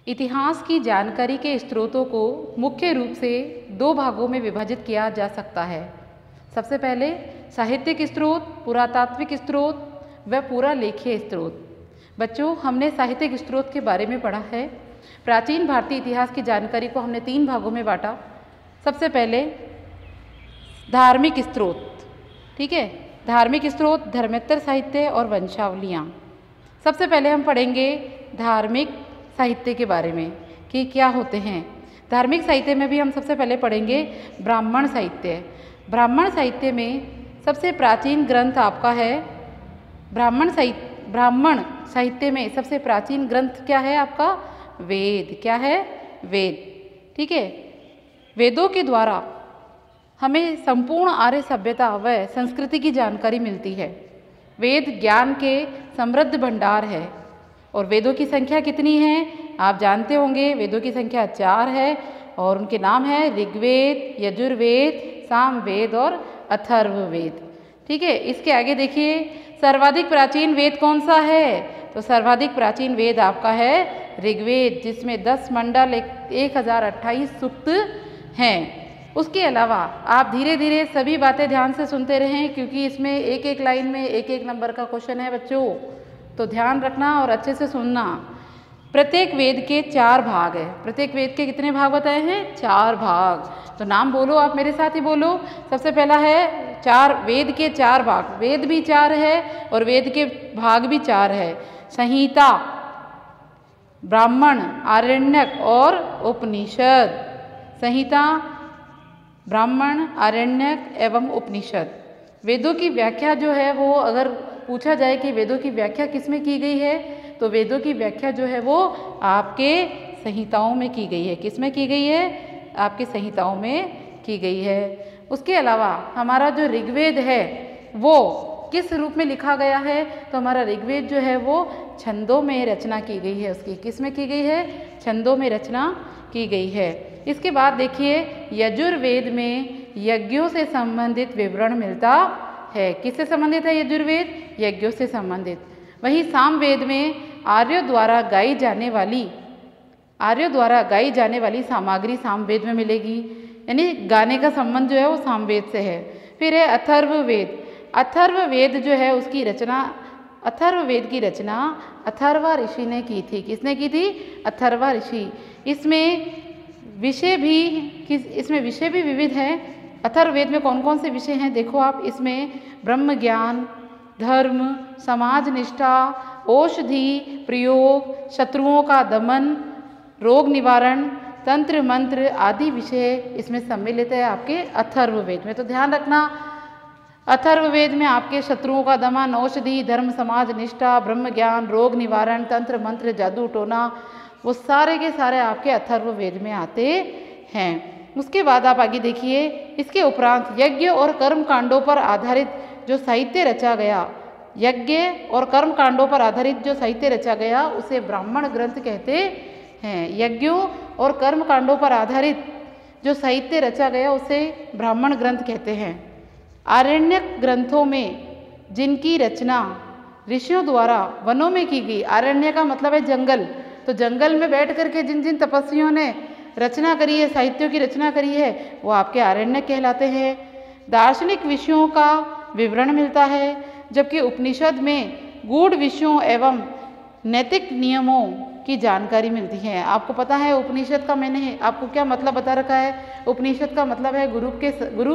इतिहास की जानकारी के स्रोतों को मुख्य रूप से दो भागों में विभाजित किया जा सकता है। सबसे पहले साहित्यिक स्रोत, पुरातात्विक स्रोत व पुरालेखीय स्रोत। बच्चों, हमने साहित्यिक स्रोत के बारे में पढ़ा है। प्राचीन भारतीय इतिहास की जानकारी को हमने 3 भागों में बांटा। सबसे पहले धार्मिक स्रोत, ठीक है। धार्मिक स्रोत, धर्मेत्तर साहित्य और वंशावलियाँ। सबसे पहले हम पढ़ेंगे धार्मिक साहित्य के बारे में कि क्या होते हैं। धार्मिक साहित्य में भी हम सबसे पहले पढ़ेंगे ब्राह्मण साहित्य। ब्राह्मण साहित्य में सबसे प्राचीन ग्रंथ आपका है ब्राह्मण साहित्य में सबसे प्राचीन ग्रंथ क्या है आपका? वेद। क्या है? वेद, ठीक है। वेदों के द्वारा हमें संपूर्ण आर्य सभ्यता व संस्कृति की जानकारी मिलती है। वेद ज्ञान के समृद्ध भंडार है। और वेदों की संख्या कितनी है आप जानते होंगे। वेदों की संख्या 4 है और उनके नाम है ऋग्वेद, यजुर्वेद, सामवेद और अथर्ववेद, ठीक है। इसके आगे देखिए, सर्वाधिक प्राचीन वेद कौन सा है? तो सर्वाधिक प्राचीन वेद आपका है ऋग्वेद, जिसमें 10 मंडल 1028 सूक्त हैं। उसके अलावा आप धीरे धीरे सभी बातें ध्यान से सुनते रहें, क्योंकि इसमें एक एक लाइन में एक एक नंबर का क्वेश्चन है बच्चों, तो ध्यान रखना और अच्छे से सुनना। प्रत्येक वेद के 4 भाग है। प्रत्येक वेद के कितने भाग बताए हैं? 4 भाग। तो नाम बोलो, आप मेरे साथ ही बोलो। सबसे पहला है 4 वेद के 4 भाग। वेद भी 4 है और वेद के भाग भी 4 है। संहिता, ब्राह्मण, आरण्यक और उपनिषद। संहिता, ब्राह्मण, आरण्यक एवं उपनिषद। वेदों की व्याख्या जो है वो, अगर पूछा जाए कि वेदों की व्याख्या किसमें की गई है, तो वेदों की व्याख्या जो है वो आपके संहिताओं में की गई है। किसमें की गई है? आपके संहिताओं में की गई है। उसके अलावा हमारा जो ऋग्वेद है वो किस रूप में लिखा गया है? तो हमारा ऋग्वेद जो है वो छंदों में रचना की गई है। उसकी किस में की गई है? छंदों में रचना की गई है। इसके बाद देखिए, यजुर्वेद में यज्ञों से संबंधित विवरण मिलता है। किससे संबंधित है यजुर्वेद? यज्ञों से संबंधित। वहीं सामवेद में आर्यों द्वारा गाई जाने वाली सामग्री सामवेद में मिलेगी, यानी गाने का संबंध जो है वो सामवेद से है। फिर है अथर्ववेद। अथर्ववेद जो है उसकी रचना, अथर्ववेद की रचना अथर्वा ऋषि ने की थी। किसने की थी? अथर्वा ऋषि। इसमें विषय भी विविध हैं। अथर्ववेद में कौन कौन से विषय हैं देखो आप। इसमें ब्रह्म ज्ञान, धर्म, समाज निष्ठा, औषधि प्रयोग, शत्रुओं का दमन, रोग निवारण, तंत्र मंत्र आदि विषय इसमें सम्मिलित है आपके अथर्ववेद में। तो ध्यान रखना, अथर्ववेद में आपके शत्रुओं का दमन, औषधि, धर्म, समाज निष्ठा, ब्रह्म ज्ञान, रोग निवारण, तंत्र मंत्र, जादू टोना, वो सारे के सारे आपके अथर्ववेद में आते हैं। उसके बाद आप आगे देखिए, इसके उपरांत यज्ञ और कर्म कांडों पर आधारित जो साहित्य रचा गया, यज्ञ और कर्म कांडों पर आधारित जो साहित्य रचा गया उसे ब्राह्मण ग्रंथ कहते हैं। यज्ञों और कर्म कांडों पर आधारित जो साहित्य रचा गया उसे ब्राह्मण ग्रंथ कहते हैं। आरण्यक ग्रंथों में जिनकी रचना ऋषियों द्वारा वनों में की गई, आरण्य का मतलब है जंगल, तो जंगल में बैठ करके जिन जिन तपस्वियों ने रचना करी है, साहित्यों की रचना करी है, वो आपके आरण्यक कहलाते हैं। दार्शनिक विषयों का विवरण मिलता है, जबकि उपनिषद में गूढ़ विषयों एवं नैतिक नियमों की जानकारी मिलती है। आपको पता है उपनिषद का मैंने आपको क्या मतलब बता रखा है? उपनिषद का मतलब है गुरु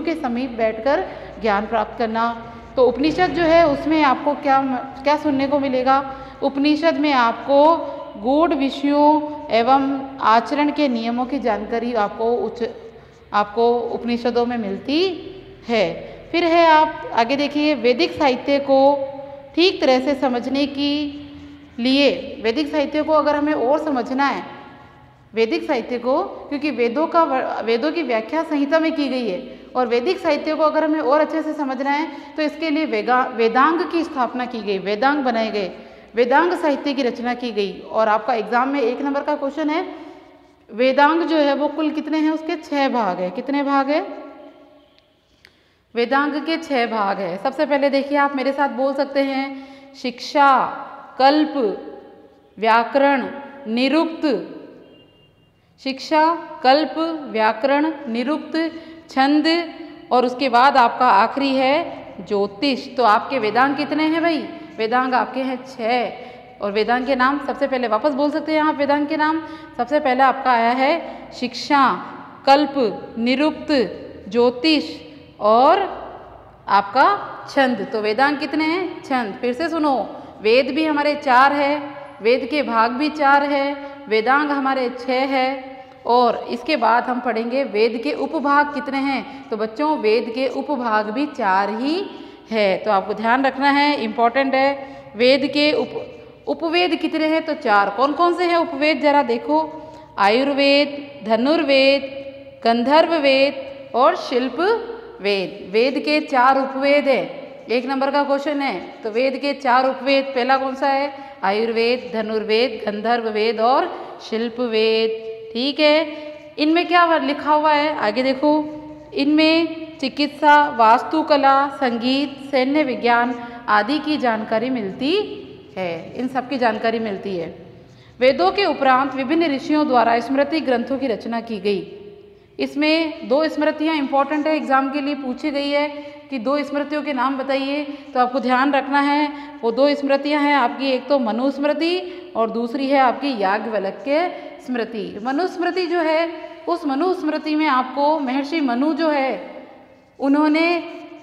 के समीप बैठकर ज्ञान प्राप्त करना। तो उपनिषद जो है उसमें आपको क्या सुनने को मिलेगा? उपनिषद में आपको गूढ़ विषयों एवं आचरण के नियमों की जानकारी आपको उपनिषदों में मिलती है। फिर है आप आगे देखिए, वैदिक साहित्य को ठीक तरह से समझने के लिए, वैदिक साहित्य को अगर हमें और समझना है, वैदिक साहित्य को, क्योंकि वेदों की व्याख्या संहिता में की गई है, और वैदिक साहित्य को अगर हमें और अच्छे से समझना है तो इसके लिए वेदांग की स्थापना की गई, वेदांग बनाए गए, वेदांग साहित्य की रचना की गई। और आपका एग्जाम में 1 नंबर का क्वेश्चन है, वेदांग जो है वो कुल कितने हैं? उसके 6 भाग है। कितने भाग है? वेदांग के 6 भाग है। सबसे पहले देखिए, आप मेरे साथ बोल सकते हैं, शिक्षा, कल्प, व्याकरण, निरुक्त, शिक्षा, कल्प, व्याकरण, निरुक्त, छंद और उसके बाद आपका आखिरी है ज्योतिष। तो आपके वेदांग कितने हैं भाई? वेदांग आपके हैं 6। और वेदांग के नाम सबसे पहले वापस बोल सकते हैं आप वेदांग के नाम। सबसे पहले आपका आया है शिक्षा, कल्प, निरुक्त, ज्योतिष और आपका छंद। तो वेदांग कितने हैं? छंद। फिर से सुनो, वेद भी हमारे 4 है, वेद के भाग भी 4 है, वेदांग हमारे 6 है और इसके बाद हम पढ़ेंगे वेद के उपभाग कितने हैं। तो बच्चों वेद के उपभाग भी 4 ही है, तो आपको ध्यान रखना है, इम्पॉर्टेंट है। वेद के उपवेद कितने हैं? तो 4। कौन कौन से हैं उपवेद? जरा देखो, आयुर्वेद, धनुर्वेद, गंधर्व वेद और शिल्प वेद। वेद के 4 उपवेद है, 1 नंबर का क्वेश्चन है। तो वेद के 4 उपवेद, पहला कौन सा है? आयुर्वेद, धनुर्वेद, गंधर्व वेद और शिल्प वेद। ठीक है, इनमें क्या लिखा हुआ है आगे देखो। इनमें चिकित्सा, वास्तुकला, संगीत, सैन्य विज्ञान आदि की जानकारी मिलती है। इन सब की जानकारी मिलती है। वेदों के उपरांत विभिन्न ऋषियों द्वारा स्मृति ग्रंथों की रचना की गई। इसमें 2 स्मृतियाँ इंपॉर्टेंट है, एग्जाम के लिए पूछी गई है कि 2 स्मृतियों के नाम बताइए। तो आपको ध्यान रखना है, वो 2 स्मृतियाँ हैं आपकी, एक तो मनुस्मृति और दूसरी है आपकी याज्ञवल्क्य स्मृति। मनुस्मृति जो है, उस मनुस्मृति में आपको महर्षि मनु जो है,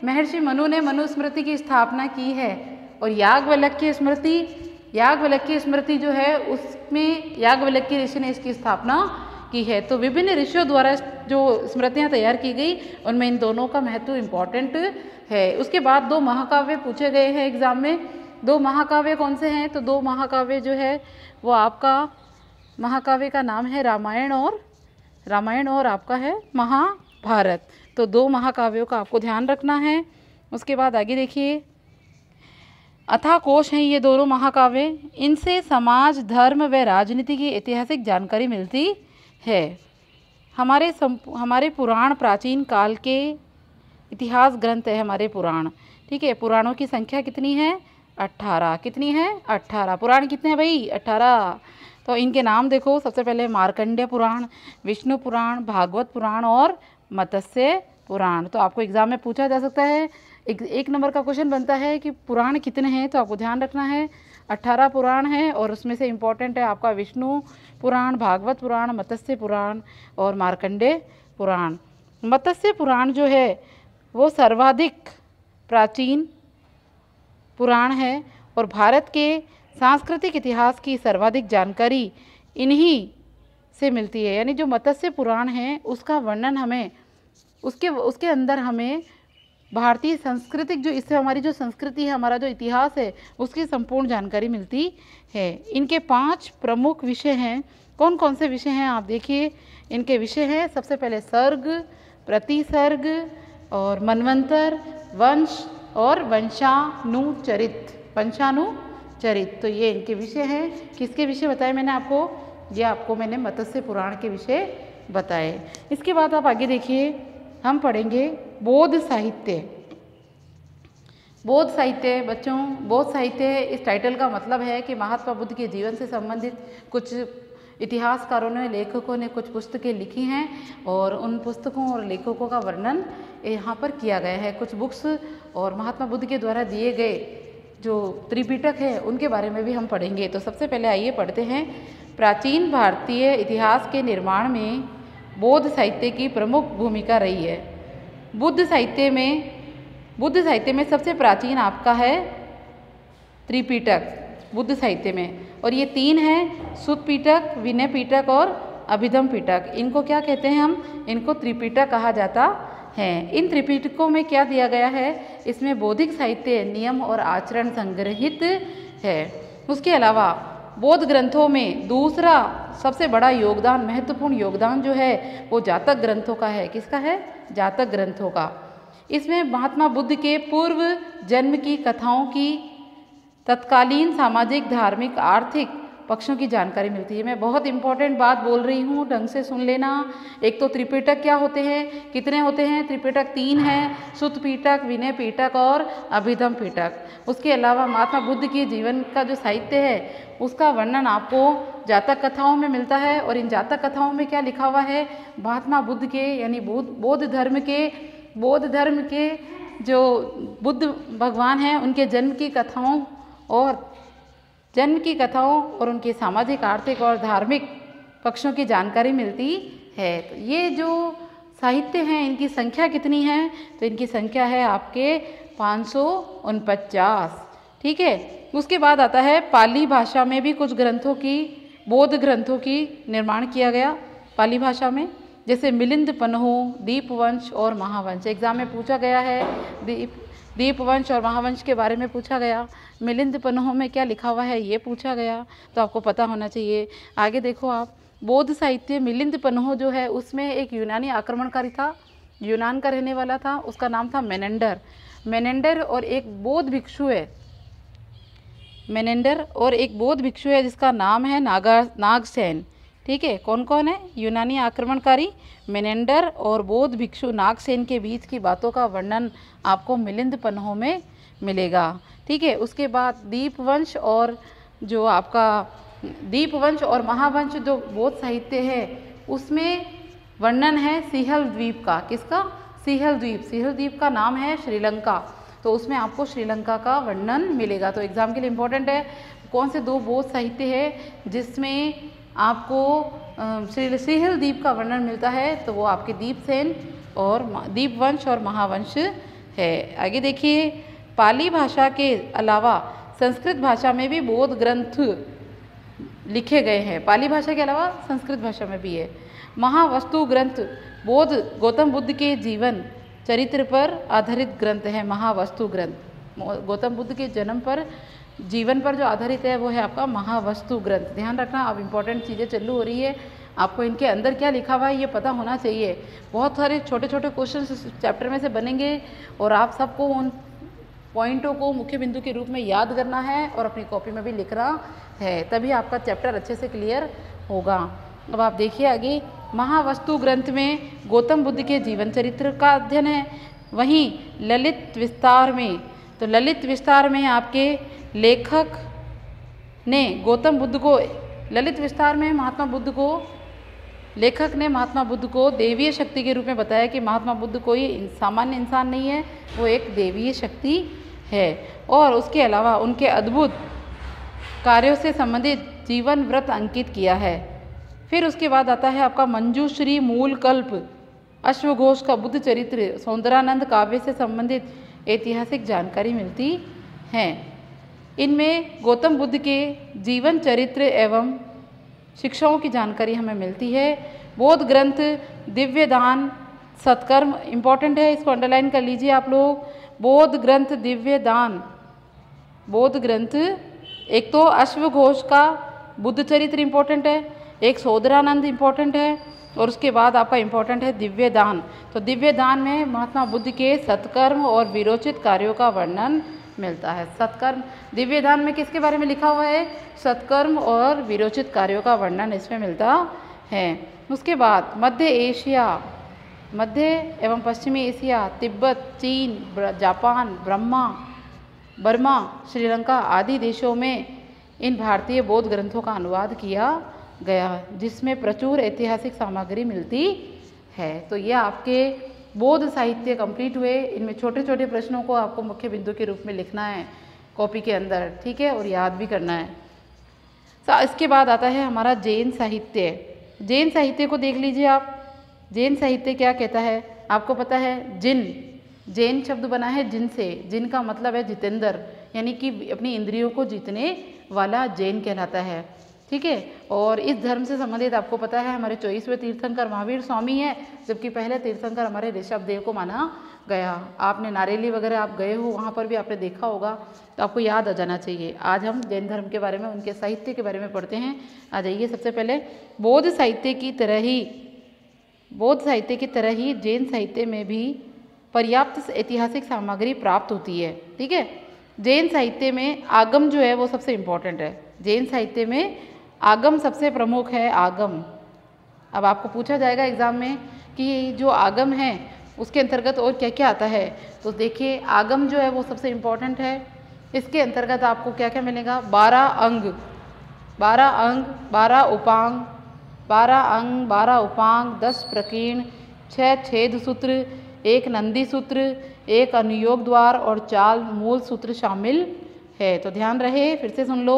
महर्षि मनु ने मनुस्मृति की स्थापना की है। और याज्ञवल्क्य स्मृति जो है, उसमें याज्ञवल्क्य ऋषि ने इसकी स्थापना की है। तो विभिन्न ऋषियों द्वारा जो स्मृतियाँ तैयार की गई, उनमें इन दोनों का महत्व इम्पॉर्टेंट है। उसके बाद 2 महाकाव्य पूछे गए हैं एग्जाम में। 2 महाकाव्य कौन से हैं? तो 2 महाकाव्य जो है वो आपका, महाकाव्य का नाम है रामायण और आपका है महाभारत। तो 2 महाकाव्यों का आपको ध्यान रखना है। उसके बाद आगे देखिए, अथाह कोश हैं ये दोनों महाकाव्य। इनसे समाज, धर्म व राजनीति की ऐतिहासिक जानकारी मिलती है। हमारे पुराण प्राचीन काल के इतिहास ग्रंथ है हमारे पुराण। ठीक है, पुराणों की संख्या कितनी है? 18। कितनी है? 18। पुराण कितने हैं भाई? 18। तो इनके नाम देखो, सबसे पहले मार्कंडेय पुराण, विष्णु पुराण, भागवत पुराण और मत्स्य पुराण। तो आपको एग्जाम में पूछा जा सकता है, 1 नंबर का क्वेश्चन बनता है कि पुराण कितने हैं। तो आपको ध्यान रखना है 18 पुराण हैं और उसमें से इम्पॉर्टेंट है आपका विष्णु पुराण, भागवत पुराण, मत्स्य पुराण और मार्कंडेय पुराण। मत्स्य पुराण जो है वो सर्वाधिक प्राचीन पुराण है और भारत के सांस्कृतिक इतिहास की सर्वाधिक जानकारी इन्हीं से मिलती है। यानी जो मत्स्य पुराण है उसका वर्णन हमें उसके अंदर हमें भारतीय सांस्कृतिक, जो इससे हमारी जो संस्कृति है, हमारा जो इतिहास है, उसकी संपूर्ण जानकारी मिलती है। इनके 5 प्रमुख विषय हैं। कौन कौन से विषय हैं आप देखिए। इनके विषय हैं, सबसे पहले सर्ग, प्रतिसर्ग और मनवंतर, वंश और वंशानुचरित। तो ये इनके विषय हैं। किसके विषय बताए मैंने आपको? ये आपको मैंने मत्स्य पुराण के विषय बताए। इसके बाद आप आगे देखिए, हम पढ़ेंगे बौद्ध साहित्य। बौद्ध साहित्य बच्चों, बौद्ध साहित्य इस टाइटल का मतलब है कि महात्मा बुद्ध के जीवन से संबंधित कुछ इतिहासकारों ने, लेखकों ने कुछ पुस्तकें लिखी हैं और उन पुस्तकों और लेखकों का वर्णन यहाँ पर किया गया है। कुछ बुक्स और महात्मा बुद्ध के द्वारा दिए गए जो त्रिपिटक है उनके बारे में भी हम पढ़ेंगे। तो सबसे पहले आइए पढ़ते हैं। प्राचीन भारतीय इतिहास के निर्माण में बौद्ध साहित्य की प्रमुख भूमिका रही है। बुद्ध साहित्य में सबसे प्राचीन आपका है त्रिपिटक बुद्ध साहित्य में, और ये 3 हैं, सुत्त पिटक, विनय पिटक और अभिधम पिटक। इनको क्या कहते हैं हम? इनको त्रिपिटक कहा जाता है। इन त्रिपिटकों में क्या दिया गया है? इसमें बौद्धिक साहित्य, नियम और आचरण संग्रहित है। उसके अलावा बौद्ध ग्रंथों में दूसरा सबसे बड़ा योगदान, महत्वपूर्ण योगदान जो है वो जातक ग्रंथों का है। किसका है? जातक ग्रंथों का। इसमें महात्मा बुद्ध के पूर्व जन्म की कथाओं की तत्कालीन सामाजिक, धार्मिक, आर्थिक पक्षों की जानकारी मिलती है। मैं बहुत इंपॉर्टेंट बात बोल रही हूँ, ढंग से सुन लेना। एक तो त्रिपिटक क्या होते हैं, कितने होते हैं? त्रिपिटक 3 हैं, सुत्त पिटक, विनय पिटक और अभिधम पिटक। उसके अलावा महात्मा बुद्ध के जीवन का जो साहित्य है उसका वर्णन आपको जातक कथाओं में मिलता है। और इन जातक कथाओं में क्या लिखा हुआ है? महात्मा बुद्ध के यानी बौद्ध धर्म के जो बुद्ध भगवान हैं उनके जन्म की कथाओं और उनके सामाजिक, आर्थिक और धार्मिक पक्षों की जानकारी मिलती है। तो ये जो साहित्य हैं इनकी संख्या कितनी है? तो इनकी संख्या है आपके 549। ठीक है। उसके बाद आता है पाली भाषा में भी कुछ ग्रंथों की, बौद्ध ग्रंथों की निर्माण किया गया पाली भाषा में, जैसे मिलिंद पन्हो, दीपवंश और महावंश। एग्जाम में पूछा गया है, दीपवंश और महावंश के बारे में पूछा गया। मिलिंद पन्हो में क्या लिखा हुआ है ये पूछा गया, तो आपको पता होना चाहिए। आगे देखो आप, बौद्ध साहित्य मिलिंद पन्हो जो है उसमें एक यूनानी आक्रमणकारी था, यूनान का रहने वाला था, उसका नाम था मेनेंडर और एक बौद्ध भिक्षु है जिसका नाम है नागसेन। ठीक है। कौन कौन है? यूनानी आक्रमणकारी मेनेंडर और बौद्ध भिक्षु नागसेन के बीच की बातों का वर्णन आपको मिलिंद पन्हो में मिलेगा। ठीक है। उसके बाद दीपवंश और महावंश जो बौद्ध साहित्य है उसमें वर्णन है सिंहल द्वीप का। किसका? सिंहल द्वीप का नाम है श्रीलंका, तो उसमें आपको श्रीलंका का वर्णन मिलेगा। तो एग्जाम के लिए इम्पोर्टेंट है कौन से 2 बौद्ध साहित्य है जिसमें आपको सिंहल द्वीप का वर्णन मिलता है, तो वो आपके दीपवंश और महावंश है। आगे देखिए, पाली भाषा के अलावा संस्कृत भाषा में भी बौद्ध ग्रंथ लिखे गए हैं। पाली भाषा के अलावा संस्कृत भाषा में भी है। महावस्तु ग्रंथ गौतम बुद्ध के जीवन चरित्र पर आधारित ग्रंथ है। महावस्तु ग्रंथ गौतम बुद्ध के जीवन पर जो आधारित है वो है आपका महावस्तु ग्रंथ। ध्यान रखना, अब इम्पोर्टेंट चीज़ें चालू हो रही है, आपको इनके अंदर क्या लिखा हुआ है ये पता होना चाहिए। बहुत सारे छोटे छोटे क्वेश्चन इस चैप्टर में से बनेंगे और आप सबको उन पॉइंटों को मुख्य बिंदु के रूप में याद करना है और अपनी कॉपी में भी लिखना है, तभी आपका चैप्टर अच्छे से क्लियर होगा। अब आप देखिए आगे, महावस्तु ग्रंथ में गौतम बुद्ध के जीवन चरित्र का अध्ययन है। वहीं ललित विस्तार में आपके लेखक ने महात्मा बुद्ध को देवीय शक्ति के रूप में बताया कि महात्मा बुद्ध कोई सामान्य इंसान नहीं है, वो एक देवीय शक्ति है। और उसके अलावा उनके अद्भुत कार्यों से संबंधित जीवन व्रत अंकित किया है। फिर उसके बाद आता है आपका मंजूश्री, मूल कल्प, अश्वघोष का बुद्ध चरित्र, सौंदरानंद काव्य से संबंधित ऐतिहासिक जानकारी मिलती है। इनमें गौतम बुद्ध के जीवन चरित्र एवं शिक्षाओं की जानकारी हमें मिलती है। बौद्ध ग्रंथ दिव्य दान, सत्कर्म इम्पॉर्टेंट है, इसको अंडरलाइन कर लीजिए आप लोग। बौद्ध ग्रंथ दिव्य दान, बौद्ध ग्रंथ एक तो अश्वघोष का बुद्ध चरित्र इम्पोर्टेंट है, एक सौंदरानंद इम्पोर्टेंट है और उसके बाद आपका इम्पोर्टेंट है दिव्य दान। तो दिव्य दान में महात्मा बुद्ध के सत्कर्म और विरोचित कार्यों का वर्णन मिलता है। सत्कर्म, दिव्य दान में किसके बारे में लिखा हुआ है? सत्कर्म और विरोचित कार्यों का वर्णन इसमें मिलता है। उसके बाद मध्य एवं पश्चिमी एशिया, तिब्बत, चीन, जापान, बर्मा, श्रीलंका आदि देशों में इन भारतीय बौद्ध ग्रंथों का अनुवाद किया गया, जिसमें प्रचुर ऐतिहासिक सामग्री मिलती है। तो ये आपके बौद्ध साहित्य कंप्लीट हुए। इनमें छोटे छोटे प्रश्नों को आपको मुख्य बिंदु के रूप में लिखना है कॉपी के अंदर, ठीक है, और याद भी करना है। इसके बाद आता है हमारा जैन साहित्य। जैन साहित्य को देख लीजिए आप। जैन साहित्य क्या कहता है? आपको पता है जैन शब्द बना है जिन से। जिन का मतलब है जितेंद्र, यानी कि अपनी इंद्रियों को जीतने वाला जैन कहलाता है, ठीक है। और इस धर्म से संबंधित आपको पता है हमारे 24वें तीर्थंकर महावीर स्वामी है, जबकि पहले तीर्थंकर हमारे ऋषभदेव को माना गया। आपने नारेली वगैरह आप गए हो, वहाँ पर भी आपने देखा होगा, तो आपको याद आ जाना चाहिए। आज हम जैन धर्म के बारे में, उनके साहित्य के बारे में पढ़ते हैं। आ जाइए। सबसे पहले बौद्ध साहित्य की तरह ही जैन साहित्य में भी पर्याप्त ऐतिहासिक सामग्री प्राप्त होती है, ठीक है। जैन साहित्य में आगम जो है वो सबसे इम्पोर्टेंट है। जैन साहित्य में आगम सबसे प्रमुख है, आगम। अब आपको पूछा जाएगा एग्ज़ाम में कि जो आगम है उसके अंतर्गत और क्या क्या आता है, तो देखिए आगम जो है वो सबसे इम्पोर्टेंट है। इसके अंतर्गत आपको क्या क्या मिलेगा, 12 अंग, 12 अंग, 12 उपांग, 12 अंग, 12 उपांग, 10 प्रकीर्ण, 6 छेद सूत्र, 1 नंदी सूत्र, 1 अनुयोग द्वार और 4 मूल सूत्र शामिल है। तो ध्यान रहे, फिर से सुन लो,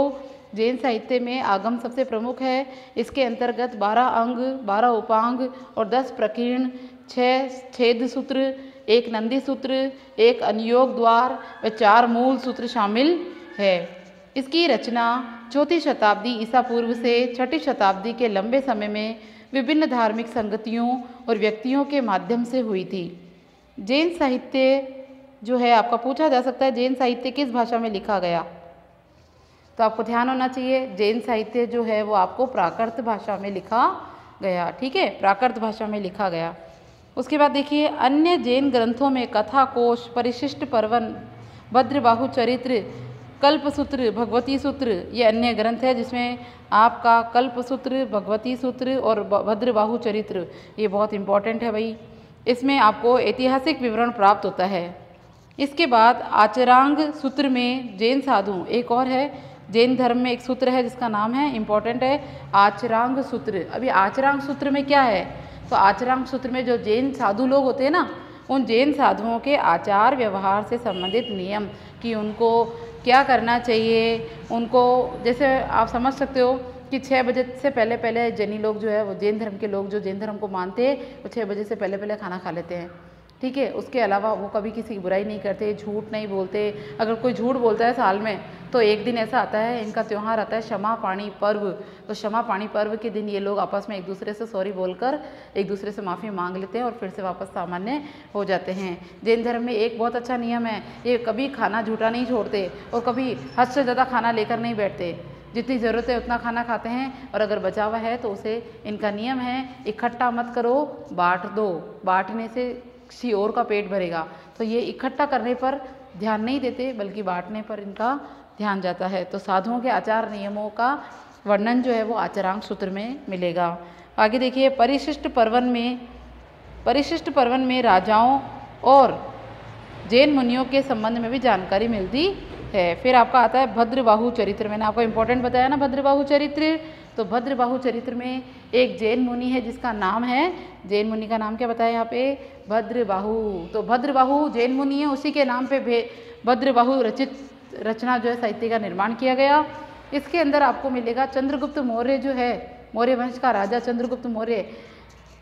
जैन साहित्य में आगम सबसे प्रमुख है। इसके अंतर्गत 12 अंग, 12 उपांग और 10 प्रकीर्ण, 6 छेद सूत्र, 1 नंदी सूत्र, 1 अनुयोग द्वार व 4 मूल सूत्र शामिल है। इसकी रचना 4वीं शताब्दी ईसा पूर्व से 6वीं शताब्दी के लंबे समय में विभिन्न धार्मिक संगतियों और व्यक्तियों के माध्यम से हुई थी। जैन साहित्य जो है आपका पूछा जा सकता है, जैन साहित्य किस भाषा में लिखा गया, तो आपको ध्यान होना चाहिए जैन साहित्य जो है वो आपको प्राकृत भाषा में लिखा गया। ठीक है, प्राकृत भाषा में लिखा गया। उसके बाद देखिए अन्य जैन ग्रंथों में कथा कोश, परिशिष्ट पर्वन, भद्रबाहु चरित्र, कल्पसूत्र, भगवती सूत्र, ये अन्य ग्रंथ है जिसमें आपका कल्पसूत्र, भगवती सूत्र और भद्रबाहु चरित्र ये बहुत इंपॉर्टेंट है भाई। इसमें आपको ऐतिहासिक विवरण प्राप्त होता है। इसके बाद आचरांग सूत्र में जैन साधु, एक और है जैन धर्म में एक सूत्र है जिसका नाम है, इंपॉर्टेंट है, आचरांग सूत्र। अभी आचरांग सूत्र में क्या है, तो आचरांग सूत्र में जो जैन साधु लोग होते हैं ना, उन जैन साधुओं के आचार व्यवहार से संबंधित नियम कि उनको क्या करना चाहिए, उनको जैसे आप समझ सकते हो कि 6 बजे से पहले पहले जैनी लोग जो है वो जैन धर्म के लोग जो जैन धर्म को मानते हैं वो 6 बजे से पहले पहले खाना खा लेते हैं। ठीक है, उसके अलावा वो कभी किसी की बुराई नहीं करते, झूठ नहीं बोलते। अगर कोई झूठ बोलता है साल में तो एक दिन ऐसा आता है, इनका त्यौहार आता है क्षमा पाणी पर्व। तो क्षमा पाणी पर्व के दिन ये लोग आपस में एक दूसरे से सॉरी बोलकर एक दूसरे से माफ़ी मांग लेते हैं और फिर से वापस सामान्य हो जाते हैं। जैन धर्म में एक बहुत अच्छा नियम है, ये कभी खाना झूठा नहीं छोड़ते और कभी हद से ज़्यादा खाना लेकर नहीं बैठते। जितनी ज़रूरत है उतना खाना खाते हैं और अगर बचा हुआ है तो उसे, इनका नियम है इकट्ठा मत करो, बांट दो, बांटने से किसी और का पेट भरेगा। तो ये इकट्ठा करने पर ध्यान नहीं देते बल्कि बांटने पर इनका ध्यान जाता है। तो साधुओं के आचार नियमों का वर्णन जो है वो आचरांग सूत्र में मिलेगा। आगे देखिए परिशिष्ट पर्वन में राजाओं और जैन मुनियों के संबंध में भी जानकारी मिलती है। फिर आपका आता है भद्रबाहु चरित्र, मैंने आपको इंपॉर्टेंट बताया ना भद्रबाहु चरित्र। तो भद्रबाहु चरित्र में एक जैन मुनि है जिसका नाम है, जैन मुनि का नाम क्या बताया यहाँ पे, भद्रबाहु। तो भद्रबाहु जैन मुनि है, उसी के नाम पे भद्रबाहु रचना जो है साहित्य का निर्माण किया गया। इसके अंदर आपको मिलेगा चंद्रगुप्त मौर्य जो है, मौर्य वंश का राजा चंद्रगुप्त मौर्य,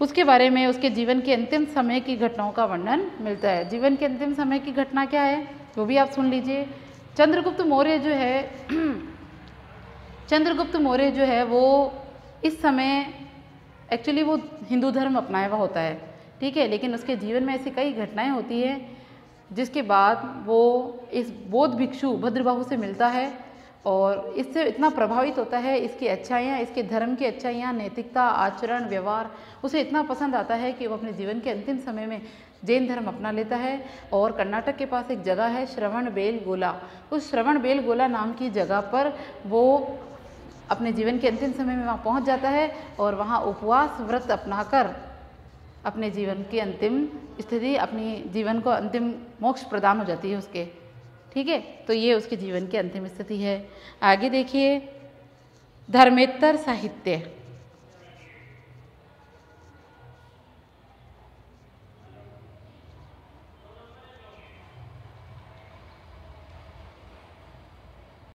उसके बारे में, उसके जीवन के अंतिम समय की घटनाओं का वर्णन मिलता है। जीवन के अंतिम समय की घटना क्या है वो भी आप सुन लीजिए। चंद्रगुप्त मौर्य जो है चंद्रगुप्त मौर्य जो है वो इस समय एक्चुअली वो हिंदू धर्म अपनाया हुआ होता है। ठीक है, लेकिन उसके जीवन में ऐसी कई घटनाएं होती है जिसके बाद वो इस बौद्ध भिक्षु भद्रबाहु से मिलता है और इससे इतना प्रभावित होता है, इसकी अच्छाइयाँ, इसके धर्म की अच्छाइयाँ, नैतिकता, आचरण, व्यवहार उसे इतना पसंद आता है कि वो अपने जीवन के अंतिम समय में जैन धर्म अपना लेता है। और कर्नाटक के पास एक जगह है श्रवणबेलगोला, उस श्रवणबेलगोला नाम की जगह पर वो अपने जीवन के अंतिम समय में वहाँ पहुँच जाता है और वहाँ उपवास व्रत अपनाकर अपने जीवन की अंतिम स्थिति, अपनी जीवन को अंतिम मोक्ष प्रदान हो जाती है उसके। ठीक है, तो ये उसके जीवन की अंतिम स्थिति है। आगे देखिए धर्मेतर साहित्य।